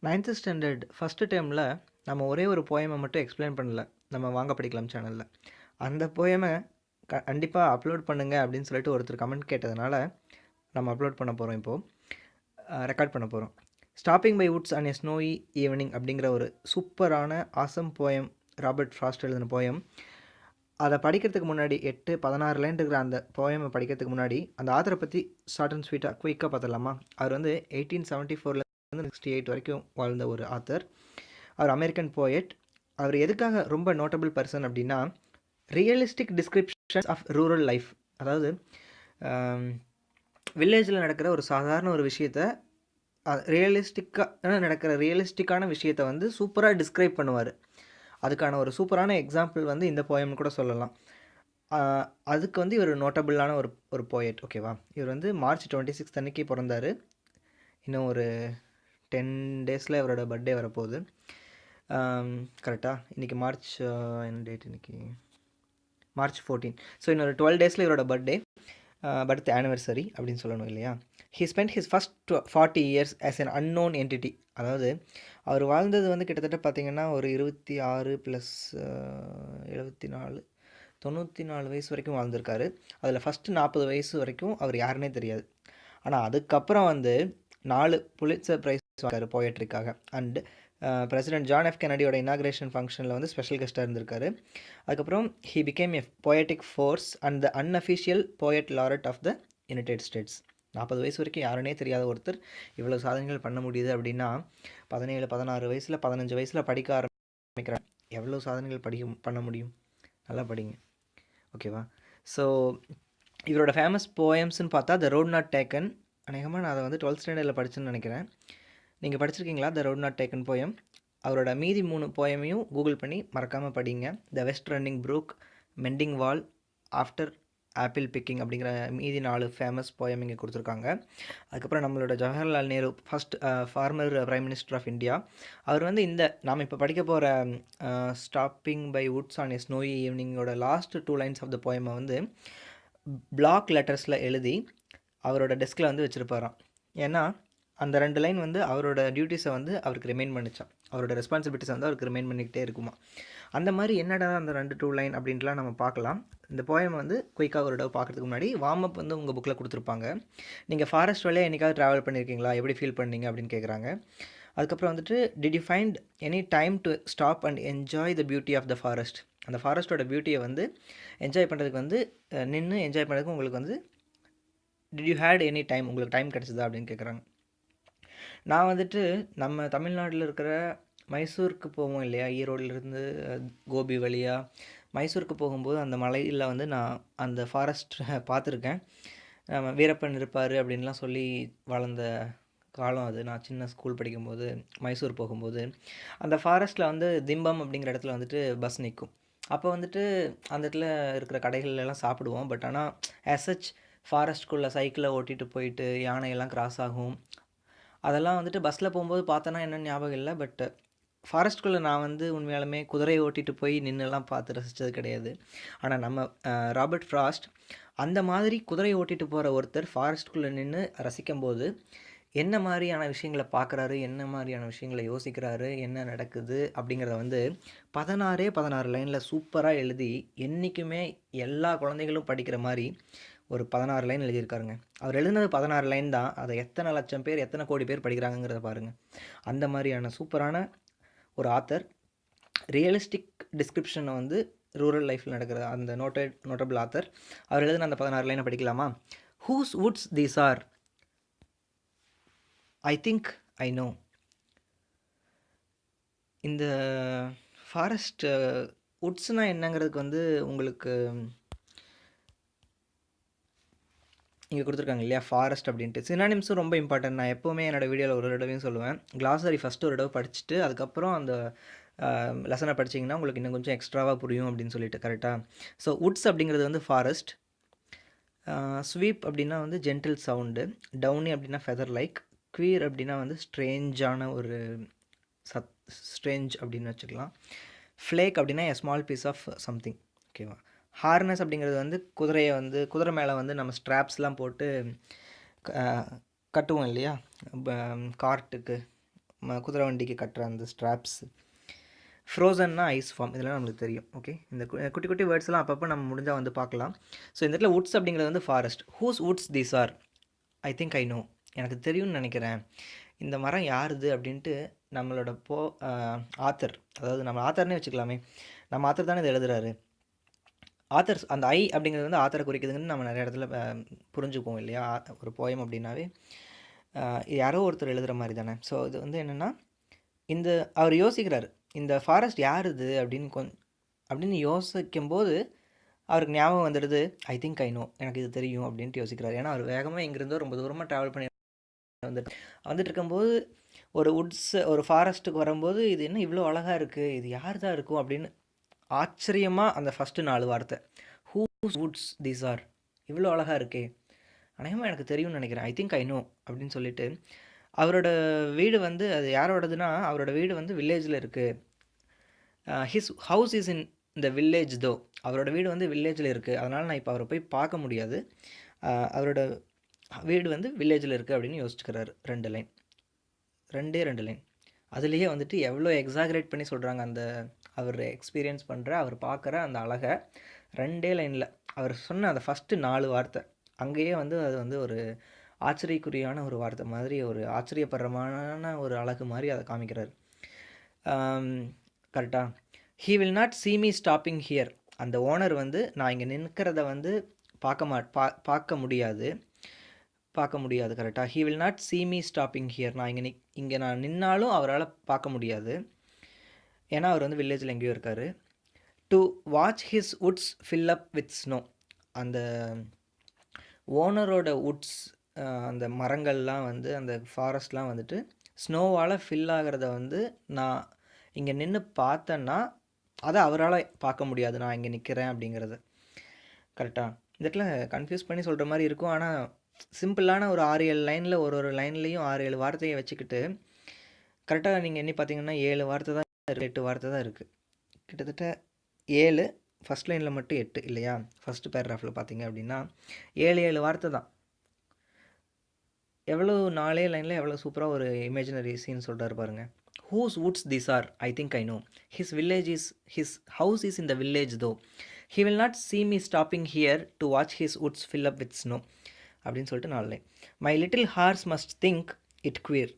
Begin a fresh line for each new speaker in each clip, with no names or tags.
9th standard first டேர்மில் நம்ம ஒரே ஒரு போயமை மட்டும் எக்ஸ்பிளைன் பண்ணல நம்ம வாங்க படிக்கலாம் சேனலில். அந்த போயமை கண்டிப்பாக அப்லோட் பண்ணுங்க அப்படின்னு சொல்லிட்டு ஒருத்தர் கமெண்ட் கேட்டதுனால நம்ம அப்லோட் பண்ண போகிறோம். இப்போது ரெக்கார்ட் பண்ண போகிறோம். Stopping by woods and a snowy evening அப்படிங்கிற ஒரு சூப்பரான ஆசம் போயம், ராபர்ட் ஃப்ராஸ்ட் எழுதின போயம். அதை படிக்கிறதுக்கு முன்னாடி 8-16 லைன் இருக்கிற அந்த போயமை படிக்கிறதுக்கு முன்னாடி அந்த ஆத்தரை பற்றி ஷார்ட் அண்ட் ஸ்வீட்டாக குயிக்காக பார்த்துடலாமா? அவர் வந்து 1874 68 வரைக்கும் வாழ்ந்த ஒரு ஆத்தர். அவர் அமெரிக்கன் போயட். அவர் எதுக்காக ரொம்ப நோட்டபிள் பர்சன் அப்படின்னா, realistic descriptions of rural life, அதாவது வில்லேஜில் நடக்கிற ஒரு சாதாரண ஒரு விஷயத்தை ரியலிஸ்டிக்கான விஷயத்தை வந்து சூப்பராக டிஸ்கிரைப் பண்ணுவார். அதுக்கான ஒரு சூப்பரான எக்ஸாம்பிள் வந்து இந்த போயம்னு கூட சொல்லலாம். அதுக்கு வந்து இவர் நோட்டபிளான ஒரு போயட். ஓகேவா? இவர் வந்து March 26 அன்னைக்கு பிறந்தார். இன்னும் ஒரு 10 டேஸில் இவரோட பர்த்டே வரப்போகுது. கரெக்டாக இன்றைக்கி என்ன டேட் இன்றைக்கி? March 14. ஸோ இன்னொரு 12 டேஸில் இவரோட பர்த் ஆனிவர்சரி அப்படின்னு சொல்லணும் இல்லையா? He spend his first 40 years as an unknown entity. அதாவது அவர் வாழ்ந்தது வந்து கிட்டத்தட்ட பார்த்திங்கன்னா ஒரு 26 + 74 94 வயசு வரைக்கும் வாழ்ந்திருக்காரு. அதில் ஃபஸ்ட்டு 40 வயசு வரைக்கும் அவர் யாருன்னே தெரியாது. ஆனால் அதுக்கப்புறம் வந்து 4 புலிட்சர் ப்ரைஸ் வாங்கியிருக்காரு போயட்ரிக்காக. அண்ட் பிரசிடென்ட் ஜான் எஃப் கெனடியோட இனாக்ரேஷன் ஃபங்க்ஷனில் வந்து ஸ்பெஷல் கெஸ்ட்டாக இருந்திருக்காரு. அதுக்கப்புறம் he became a poetic force and the unofficial poet laureate of the United States. 40 வயசு வரைக்கும் யாருன்னே தெரியாத ஒருத்தர் இவ்வளோ சாதனைகள் பண்ண முடியுது அப்படின்னா, 17-16 வயசில் 15 வயசில் படிக்க ஆரம்பிக்கிறாங்க. எவ்வளோ சாதனைகள் பண்ண முடியும்? நல்லா படிங்க. ஓகேவா? ஸோ இவரோட ஃபேமஸ் போயம்ஸ்ன்னு பார்த்தா த ரோட் நாட் டேக்கன். அநேகமாக நான் அதை வந்து 12th ஸ்டாண்டர்டில் படிச்சுன்னு நினைக்கிறேன். நீங்கள் படிச்சிருக்கீங்களா the road not taken poem? அவரோட மீதி 3 போயமையும் கூகுள் பண்ணி மறக்காமல் படிங்க. The west running brook, mending wall, after apple picking அப்படிங்கிற மீதி 4 ஃபேமஸ் போயம் இங்கே கொடுத்துருக்காங்க. அதுக்கப்புறம் நம்மளோட Jawaharlal Nehru, first former prime minister of India. அவர் வந்து இந்த நாம் இப்போ படிக்க போகிற stopping by woods on a snowy ஈவினிங்கோட லாஸ்ட் 2 லைன்ஸ் ஆஃப் த போயமை வந்து பிளாக் லெட்டர்ஸில் எழுதி அவரோட டெஸ்கில் வந்து வச்சுருப்பாராம். ஏன்னா அந்த 2 லைன் வந்து அவரோட டியூட்டிஸை வந்து அவருக்கு ரிமைண்ட் பண்ணிச்சான். அவரோட ரெஸ்பான்சிபிலிட்டிஸை வந்து அவருக்கு ரிமைண்ட் பண்ணிக்கிட்டே இருக்குமா. அந்த மாதிரி என்னடா அந்த 2 லைன் அப்படின்ட்டுலாம் நம்ம பார்க்கலாம். இந்த போயம் வந்து குயிக்காக ஒரு தடவை பார்க்குறதுக்கு முன்னாடி வார்ம் அப் வந்து உங்கள் புக்கில் கொடுத்துருப்பாங்க. நீங்கள் ஃபாரஸ்ட் வழியாக என்றைக்காவது ட்ராவல் பண்ணியிருக்கீங்களா, எப்படி ஃபீல் பண்ணீங்க அப்படின்னு கேட்குறாங்க. அதுக்கப்புறம் வந்துட்டு did you find any time to stop and enjoy the beauty of the forest. அந்த ஃபாரஸ்ட்டோட பியூட்டியை வந்து என்ஜாய் பண்ணுறதுக்கு வந்து நின்று என்ஜாய் பண்ணுறதுக்கு உங்களுக்கு வந்து did you had any time, உங்களுக்கு டைம் கிடச்சிதா அப்படின்னு கேட்குறாங்க. நான் வந்துட்டு நம்ம தமிழ்நாட்டில் இருக்கிற மைசூருக்கு போவோம் இல்லையா, ஈரோடுலேருந்து கோபி வழியாக மைசூருக்கு போகும்போது அந்த மலையில் வந்து நான் அந்த ஃபாரஸ்ட் பார்த்துருக்கேன். வீரப்பன் இருப்பார் அப்படின்லாம் சொல்லி வளர்ந்த காலம் அது. நான் சின்ன ஸ்கூல் படிக்கும்போது மைசூர் போகும்போது அந்த ஃபாரஸ்ட்டில் வந்து திம்பம் அப்படிங்கிற இடத்துல வந்துட்டு பஸ் நிற்கும். அப்போ வந்துட்டு அந்த இடத்துல இருக்கிற கடைகள்லாம் சாப்பிடுவோம். பட் ஆனால் ஆஸ் சச் ஃபாரஸ்ட்குள்ளே சைக்கிளை ஓட்டிகிட்டு போயிட்டு யானையெல்லாம் கிராஸ் ஆகும். அதெல்லாம் வந்துட்டு பஸ்ஸில் போகும்போது பார்த்தோன்னா என்னென்னு ஞாபகம் இல்லை. பட் ஃபாரஸ்ட்குள்ளே நான் வந்து உண்மையாலுமே குதிரையை ஓட்டிகிட்டு போய் நின்றுலாம் பார்த்து ரசித்தது கிடையாது. ஆனால் நம்ம ராபர்ட் ஃப்ராஸ்ட் அந்த மாதிரி குதிரையை ஓட்டிகிட்டு போகிற ஒருத்தர் ஃபாரஸ்ட்குள்ளே நின்று ரசிக்கும்போது என்ன மாதிரியான விஷயங்களை பார்க்குறாரு, என்ன மாதிரியான விஷயங்களை யோசிக்கிறாரு, என்ன நடக்குது அப்படிங்கிறத வந்து 16 லைனில் சூப்பராக எழுதி என்றைக்குமே எல்லா குழந்தைகளும் படிக்கிற மாதிரி ஒரு 16 லைன் எழுதியிருக்காருங்க. அவர் எழுதினது 16 லைன் தான். அதை எத்தனை லட்சம் பேர், எத்தனை கோடி பேர் படிக்கிறாங்கிறத பாருங்கள். அந்த மாதிரியான சூப்பரான ஒரு ஆத்தர். ரியலிஸ்டிக் டிஸ்கிரிப்ஷனை வந்து ரூரல் லைஃப்பில் நடக்கிற அந்த நோட்டபிள் ஆத்தர். அவர் எழுதின அந்த 16 லைனை படிக்கலாமா? Whose woods these are, I think I know. இந்த ஃபாரஸ்ட் வுட்ஸ்னால் என்னங்கிறதுக்கு வந்து உங்களுக்கு இங்கே கொடுத்துருக்காங்க இல்லையா, ஃபாரஸ்ட் அப்படின்ட்டு. சினானிம்ஸும் ரொம்ப இம்பார்ட்டன்ட். நான் எப்போவுமே என்னோடய வீடியோவில் ஒரு தடவையும் சொல்லுவேன். கிளாஸரி ஃபஸ்ட்டு ஒரு தடவை படிச்சுட்டு அதுக்கப்புறம் அந்த லெசனை படிச்சிங்கன்னா உங்களுக்கு இன்னும் கொஞ்சம் எக்ஸ்ட்ராவாக புரியும் அப்படின்னு சொல்லிட்டு. கரெக்டாக? ஸோ வுட்ஸ் அப்படிங்கிறது வந்து ஃபாரஸ்ட். ஸ்வீப் அப்படின்னா வந்து ஜென்டில் சவுண்டு. டவுனி அப்படின்னா ஃபெதர் லைக். குவீர் அப்படின்னா வந்து ஸ்ட்ரேஞ்சான ஒரு ஸ்ட்ரேஞ்ச் அப்படின்னு வச்சுக்கலாம். ஃப்ளேக் அப்படின்னா a small piece of something. ஓகேவா? ஹார்னஸ் அப்படிங்கிறது வந்து குதிரை மேலே வந்து நம்ம ஸ்ட்ராப்ஸ்லாம் போட்டு கட்டுவோம் இல்லையா, கார்ட்டுக்கு குதிரை வண்டிக்கு கட்டுற அந்த ஸ்ட்ராப்ஸ். ஃப்ரோசன்னா ஐஸ் ஃபார்ம், இதெல்லாம் நம்மளுக்கு தெரியும். ஓகே, இந்த குட்டி குட்டி வேர்ட்ஸ்லாம் அப்பப்போ நம்ம முடிஞ்சால் வந்து பார்க்கலாம். ஸோ இந்த இடத்துல வுட்ஸ் அப்படிங்கிறது வந்து forest. Whose woods these are? I think I know, எனக்கு தெரியும்னு நினைக்கிறேன். இந்த மரம் யாருது அப்படின்ட்டு நம்மளோட ஆத்தர், அதாவது நம்ம ஆத்தர்னே வச்சுக்கலாமே, நம்ம ஆத்தர் தானே இதை எழுதுறாரு. ஆத்தர்ஸ், அந்த ஐ அப்படிங்கிறது வந்து ஆத்தரை குறிக்குதுங்கன்னு நம்ம நிறைய இடத்துல புரிஞ்சுக்குவோம் இல்லையா. ஒரு போயம் அப்படின்னாவே யாரோ ஒருத்தர் எழுதுகிற மாதிரி தானே. ஸோ இது வந்து என்னென்னா, இந்த அவர் யோசிக்கிறார், இந்த ஃபாரஸ்ட் யார் இது அப்படின்னு யோசிக்கும்போது அவருக்கு ஞாபகம் வந்துடுது, ஐ திங்க் ஐ நோ, எனக்கு இது தெரியும் அப்படின்ட்டு யோசிக்கிறார். ஏன்னா அவர் வேகமாக இங்கேருந்தோ ரொம்ப தூரமாக ட்ராவல் பண்ணி வந்துட்டு இருக்கும்போது ஒரு ஒரு ஃபாரஸ்ட்டுக்கு வரும்போது, இது என்ன இவ்வளோ அழகாக இருக்குது, இது யார் தான் இருக்கும் அப்படின்னு ஆச்சரியமாக அந்த ஃபஸ்ட்டு 4 வார்த்தை, ஹூஸ் வுட்ஸ் தீஸ் ஆர், இவ்வளோ அழகாக இருக்கே, அநேகமாக எனக்கு தெரியும்னு நினைக்கிறேன், ஐ திங்க் ஐ நோ அப்படின்னு சொல்லிட்டு அவரோட வீடு வந்து அது யாரோடதுன்னா, அவரோட வீடு வந்து வில்லேஜில் இருக்குது. His house is in the village தோ, அவரோட வீடு வந்து வில்லேஜில் இருக்குது, அதனால் நான் இப்போ அவரை போய் பார்க்க முடியாது, அவரோட வீடு வந்து வில்லேஜில் இருக்குது அப்படின்னு யோசிச்சுக்கிறாரு. 2 லைன், 2 லைன், அதுலேயே வந்துட்டு எவ்வளோ எக்ஸாகரேட் பண்ணி சொல்கிறாங்க. அந்த அவர் எக்ஸ்பீரியன்ஸ் பண்ணுற, அவர் பார்க்குற அந்த அழகை 2 லைனில் அவர் சொன்ன அந்த ஃபஸ்ட்டு 4 வார்த்தை, அங்கேயே வந்து அது வந்து ஒரு ஆச்சரியக்குரியான ஒரு வார்த்தை மாதிரி, ஒரு ஆச்சரியப்படுறமான ஒரு அழகு மாதிரி அதை காமிக்கிறார். கரெக்டாக, he will not see me stopping here, அந்த ஓனர் வந்து நான் இங்கே நிற்கிறத வந்து பார்க்க முடியாது. கரெக்டாக, he will not see me stopping here, நான் இங்கே நான் நின்னாலும் அவரால் பார்க்க முடியாது, ஏன்னா அவர் வந்து வில்லேஜில் எங்கேயோ இருக்கார். To watch his woods fill up with snow, அந்த ஓனரோட வுட்ஸ், அந்த மரங்கள்லாம் வந்து அந்த ஃபாரஸ்ட்லாம் வந்துட்டு ஸ்னோவால் ஃபில் ஆகிறத வந்து நான் இங்கே நின்று பார்த்தேன்னா அதை அவரால் பார்க்க முடியாது, நான் இங்கே நிற்கிறேன் அப்படிங்கிறது. கரெக்டாக, இந்த இடத்துல கன்ஃபியூஸ் பண்ணி சொல்கிற மாதிரி இருக்கும். ஆனால் சிம்பிளான ஒரு 6-7 லைனில் ஒரு லைன்லேயும் 6-7 வார்த்தையை வச்சுக்கிட்டு கரெக்டாக நீங்கள் எண்ணி பார்த்தீங்கன்னா 7 வார்த்தை தான், 8 வார்த்தை தான் இருக்குது. கிட்டத்தட்ட 7, ஃபஸ்ட் லைனில் மட்டும் 8 இல்லையா. ஃபஸ்ட்டு பேராகிராஃபில் பார்த்தீங்க அப்படின்னா 7 வார்த்தை தான். எவ்வளோ 4 லைனில் எவ்வளோ சூப்பராக ஒரு இமேஜினரி சீன் சொல்கிறாரு பாருங்கள். Whose woods these are, I think I know, his house is in the village though, he will not see me stopping here to watch his woods fill up with snow அப்படின்னு சொல்லிட்டு 4 line. My little horse must think it queer,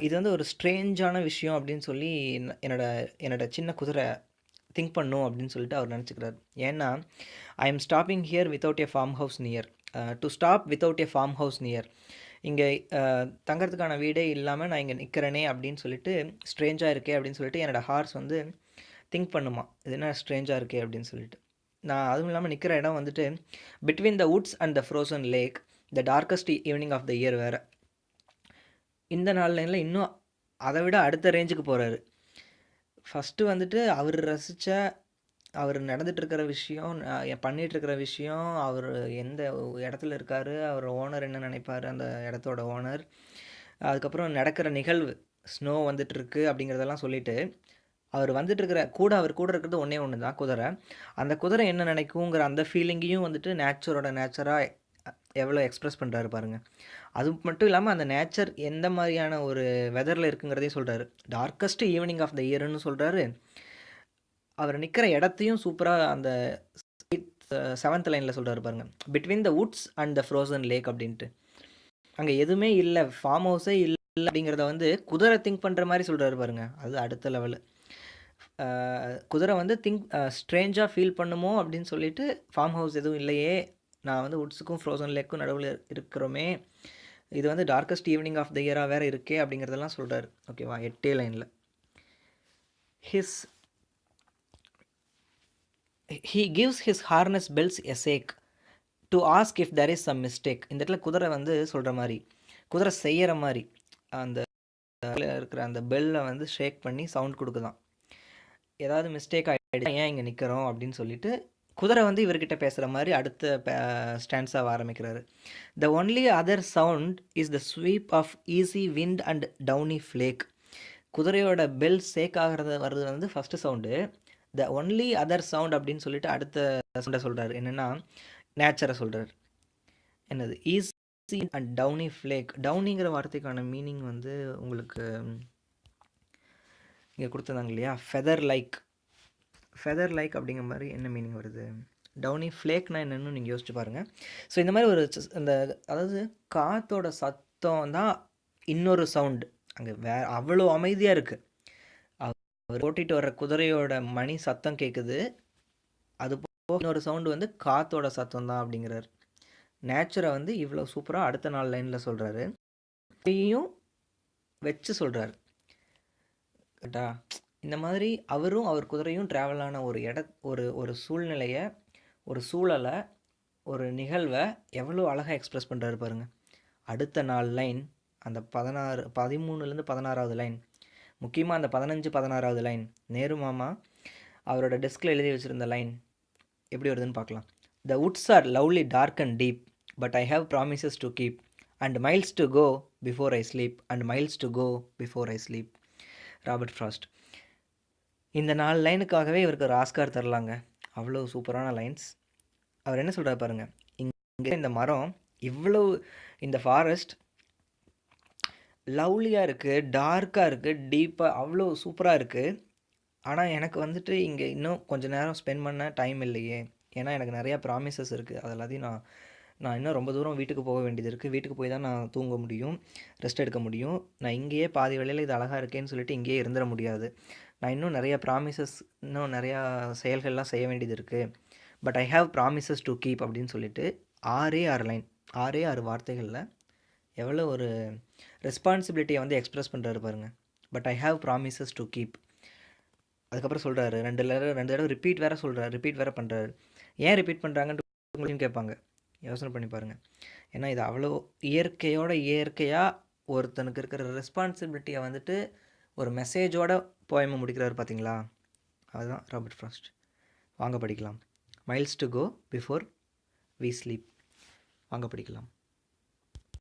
இது வந்து ஒரு ஸ்ட்ரேஞ்சான விஷயம் அப்படின்னு சொல்லி என்னோட சின்ன குதிரை திங்க் பண்ணும் அப்படின்னு சொல்லிட்டு அவர் நினச்சிக்கிறார். ஏன்னா I am stopping here without a farm house near, to stop without a farm house near, இங்கே தங்கறதுக்கான வீடே இல்லாமல் நான் இங்கே நிற்கிறேனே அப்படின்னு சொல்லிட்டு ஸ்ட்ரேஞ்சாக இருக்கே அப்படின்னு சொல்லிட்டு என்னோடய ஹார்ஸ் வந்து திங்க் பண்ணுமா, இது என்ன ஸ்ட்ரேஞ்சாக இருக்கே அப்படின்னு சொல்லிட்டு. நான் அதுவும் இல்லாமல் நிற்கிற இடம் வந்துட்டு between the woods and the frozen lake, the darkest evening of the year வேறு. இந்த 4 லைனில் இன்னும் அதை விட அடுத்த ரேஞ்சுக்கு போகிறாரு. ஃபஸ்ட்டு வந்துட்டு அவர் ரசித்த, அவர் நடந்துகிட்ருக்கிற விஷயம், பண்ணிகிட்ருக்கிற விஷயம், அவர் எந்த இடத்துல இருக்கார், அவர் ஓனர் என்ன நினைப்பார், அந்த இடத்தோட ஓனர், அதுக்கப்புறம் நடக்கிற நிகழ்வு, ஸ்னோ வந்துட்டுருக்கு அப்படிங்கிறதெல்லாம் சொல்லிவிட்டு அவர் அவர் கூட இருக்கிறது ஒன்று தான் குதிரை. அந்த குதிரை என்ன நினைக்குங்கிற அந்த ஃபீலிங்கையும் வந்துட்டு நேச்சராக எவ்வளோ எக்ஸ்ப்ரெஸ் பண்ணுறாரு பாருங்கள். அது மட்டும் இல்லாமல் அந்த நேச்சர் எந்த மாதிரியான ஒரு வெதரில் இருக்குங்கிறதையும் சொல்கிறாரு. டார்க்கஸ்ட் ஈவினிங் ஆஃப் த இயர்னு சொல்கிறாரு. அவர் நிற்கிற இடத்தையும் சூப்பராக அந்த 7th லைனில் சொல்கிறாரு பாருங்கள், between the woods and the frozen lakh அப்படின்ட்டு. அங்கே எதுவுமே இல்லை, ஃபார்ம் ஹவுஸே இல்லை அப்படிங்கிறத வந்து குதிரை திங்க் பண்ணுற மாதிரி சொல்கிறாரு பாருங்கள். அது அடுத்த லெவலு. குதிரை வந்து ஸ்ட்ரேஞ்சாக ஃபீல் பண்ணுமோ அப்படின்னு சொல்லிட்டு, ஃபார்ம் ஹவுஸ் எதுவும் இல்லையே, நான் வந்து வுட்ஸுக்கும் ஃப்ரோசன் லேக்கும் நடுவில் இருக்கிறோமே, இது வந்து டார்க்கஸ்ட் ஈவினிங் ஆஃப் த இயராக வேறு இருக்கே அப்படிங்கிறதெல்லாம் சொல்கிறார். ஓகேவா, 8 லைனில். He gives his harness bells a shake to ask if there is some mistake. இந்த இடத்துல குதிரை வந்து சொல்கிற மாதிரி, குதிரை செய்கிற மாதிரி அந்த இருக்கிற அந்த பெல்லை வந்து ஷேக் பண்ணி சவுண்ட் கொடுக்குதான், ஏதாவது மிஸ்டேக் ஆகிடுச்சு, ஏன் இங்கே நிற்கிறோம் அப்படின்னு சொல்லிட்டு குதிரை வந்து இவர்கிட்ட பேசுகிற மாதிரி அடுத்த ஸ்டான்ஸாக ஆரம்பிக்கிறாரு. The only other sound is the sweep of easy wind and downy flake. குதிரையோட பெல் சேக் ஆகிறது வர்றது வந்து first sound. The only other sound அப்படின்னு சொல்லிட்டு அடுத்த சவுண்டை சொல்கிறார். என்னென்னா நேச்சரை சொல்கிறார். என்னது, easy scene and downy flake. டவுனிங்கிற வார்த்தைக்கான மீனிங் வந்து உங்களுக்கு இங்கே கொடுத்துருந்தாங்க இல்லையா, ஃபெதர் லைக். ஃபெதர் லைக் அப்படிங்கிற மாதிரி என்ன மீனிங் வருது? டவுனி ஃப்ளேக்னா என்னன்னு நீங்கள் யோசிச்சு பாருங்கள். ஸோ இந்த மாதிரி ஒரு அந்த அதாவது காற்றோட சத்தம் தான் இன்னொரு சவுண்டு. அங்கே அவ்வளோ அமைதியாக இருக்குது. அவர் ஓட்டிகிட்டு வர்ற குதிரையோட மணி சத்தம் கேட்குது. அது போக இன்னொரு சவுண்டு வந்து காற்றோட சத்தம் தான் அப்படிங்கிறார். நேச்சரை வந்து இவ்வளோ சூப்பராக அடுத்த 4 லைனில் சொல்கிறாரு. இதையும் வச்சு சொல்கிறார் கரெக்டா. இந்த மாதிரி அவரும் அவர் குதிரையும் ட்ராவல் ஆன ஒரு ஒரு சூழ்நிலையை, ஒரு சூழலை, ஒரு நிகழ்வை எவ்வளோ அழகாக எக்ஸ்ப்ரெஸ் பண்ணுறாரு பாருங்கள். அடுத்த 4 லைன், அந்த 13லேருந்து 16வது லைன், முக்கியமாக அந்த 15, 16வது லைன், நேரு மாமா அவரோட டெஸ்கில் எழுதி வச்சுருந்த லைன் எப்படி வருதுன்னு பார்க்கலாம். The woods are lovely dark and deep, but I have promises to keep, and miles to go before I sleep, and miles to go before I sleep. Robert frost. இந்த 4 லைனுக்காகவே இவருக்கு ஒரு ஆஸ்கார் தரலாங்க. அவ்வளோ சூப்பரான lines. அவர் என்ன சொல்கிறார் பாருங்கள். இங்கே இந்த மரம் இவ்வளோ, இந்த ஃபாரஸ்ட் லவ்லியாக இருக்குது, டார்க்காக இருக்குது, டீப்பாக அவ்வளோ சூப்பராக இருக்குது. ஆனால் எனக்கு வந்துட்டு இங்கே இன்னும் கொஞ்சம் நேரம் ஸ்பெண்ட் பண்ண டைம் இல்லையே. ஏன்னா எனக்கு நிறையா ப்ராமிசஸ் இருக்குது. அது எல்லாத்தையும் நான் இன்னும் ரொம்ப தூரம் வீட்டுக்கு போக வேண்டியது இருக்குது. வீட்டுக்கு போய் தான் நான் தூங்க முடியும், ரெஸ்ட் எடுக்க முடியும். நான் இங்கேயே பாதி வேளையில் இது அழகாக இருக்கேன்னு சொல்லிட்டு இங்கேயே இருந்துட முடியாது. நான் இன்னும் நிறையா ப்ராமிசஸ், இன்னும் நிறையா செயல்கள்லாம் செய்ய வேண்டியது இருக்குது. But I have promises to keep அப்படின்னு சொல்லிட்டு 6 லைன், 6 வார்த்தைகளில் எவ்வளோ ஒரு ரெஸ்பான்சிபிலிட்டியை வந்து எக்ஸ்ப்ரெஸ் பண்ணுறாரு பாருங்கள். But I have promises to keep. அதுக்கப்புறம் சொல்கிறாரு 2 தடவை ரிப்பீட் வேறு பண்ணுறாரு. ஏன் ரிப்பீட் பண்ணுறாங்கன்ட்டு உங்களையும் கேட்பாங்க. யோசனை பண்ணி பாருங்கள். ஏன்னா இது அவ்வளோ இயற்கையாக ஒருத்தனுக்கு இருக்கிற ரெஸ்பான்சிபிலிட்டியை வந்துட்டு ஒரு மெசேஜோட போயமை முடிக்கிறாரு பார்த்தீங்களா. அதுதான் ராபர்ட் ஃப்ராஸ்ட். வாங்க படிக்கலாம். Miles to go before we sleep. வாங்க படிக்கலாம்.